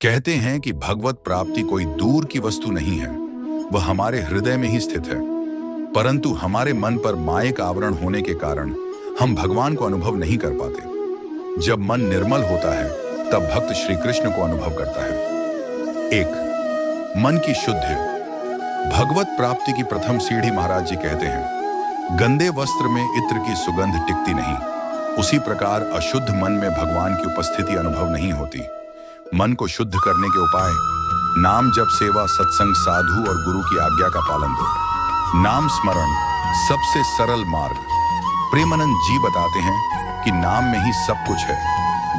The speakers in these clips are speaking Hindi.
कहते हैं कि भगवत प्राप्ति कोई दूर की वस्तु नहीं है, वह हमारे हृदय में ही स्थित है। परंतु हमारे मन पर मायिक आवरण होने के कारण हम भगवान को अनुभव नहीं कर पाते। जब मन निर्मल होता है तब भक्त श्री कृष्ण को अनुभव करता है। 1. मन की शुद्धि। भगवत प्राप्ति की प्रथम सीढ़ी महाराज जी कहते हैं, गंदे वस्त्र में इत्र की सुगंध टिकती नहीं, उसी प्रकार अशुद्ध मन में भगवान की उपस्थिति अनुभव नहीं होती। मन को शुद्ध करने के उपाय: नाम जप, सेवा, सत्संग, साधु और गुरु की आज्ञा का पालन दो। नाम स्मरण सबसे सरल मार्ग। प्रेमानंद जी बताते हैं कि नाम में ही सब कुछ है,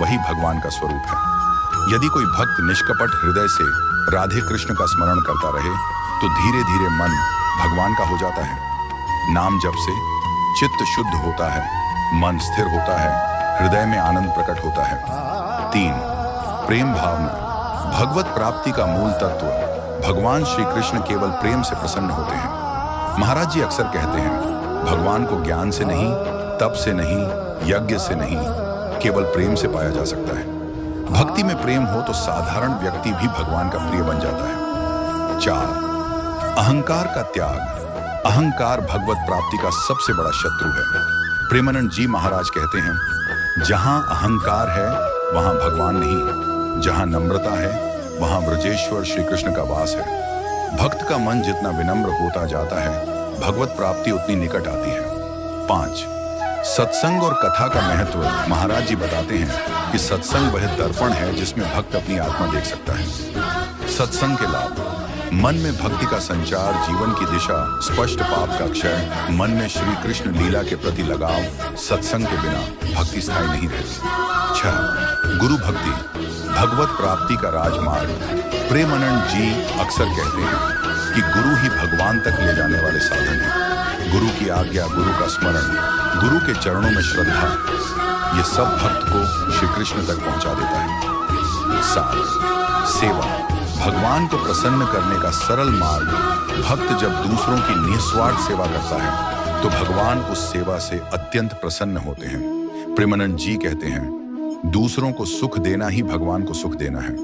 वही भगवान का स्वरूप है। यदि कोई भक्त निष्कपट हृदय से राधे कृष्ण का स्मरण करता रहे तो धीरे धीरे मन भगवान का हो जाता है। नाम जप से चित्त शुद्ध होता है, मन स्थिर होता है, हृदय में आनंद प्रकट होता है। 3. प्रेम भावना। भगवत प्राप्ति का मूल तत्व: भगवान श्री कृष्ण केवल प्रेम से प्रसन्न होते हैं। महाराज जी अक्सर कहते हैं, भगवान को ज्ञान से नहीं, तप से नहीं, यज्ञ से नहीं, केवल प्रेम से पाया जा सकता है। भक्ति में प्रेम हो तो साधारण व्यक्ति भी भगवान का प्रिय बन जाता है। 4. अहंकार का त्याग। अहंकार भगवत प्राप्ति का सबसे बड़ा शत्रु है। प्रेमानंद जी महाराज कहते हैं, जहां अहंकार है वहां भगवान नहीं, जहां नम्रता है वहां ब्रजेश्वर श्री कृष्ण का वास है। भक्त का मन जितना विनम्र होता जाता है, भगवत प्राप्ति उतनी निकट आती है। 5. सत्संग और कथा का महत्व। महाराज जी बताते हैं कि सत्संग वह दर्पण है जिसमें भक्त अपनी आत्मा देख सकता है। सत्संग के लाभ: मन में भक्ति का संचार, जीवन की दिशा स्पष्ट, पाप का क्षय, मन में श्री कृष्ण लीला के प्रति लगाव। सत्संग के बिना भक्ति स्थायी नहीं रहती। 6. गुरु भक्ति भगवत प्राप्ति का राजमार्ग। प्रेमानंद जी अक्सर कहते हैं कि गुरु ही भगवान तक ले जाने वाले साधन हैं। गुरु की आज्ञा, गुरु का स्मरण, गुरु के चरणों में श्रद्धा, ये सब भक्त को श्री कृष्ण तक पहुंचा देता है। 7. सेवा भगवान को प्रसन्न करने का सरल मार्ग। भक्त जब दूसरों की निस्वार्थ सेवा करता है तो भगवान उस सेवा से अत्यंत प्रसन्न होते हैं। प्रेमानंद जी कहते हैं, दूसरों को सुख देना ही भगवान को सुख देना है।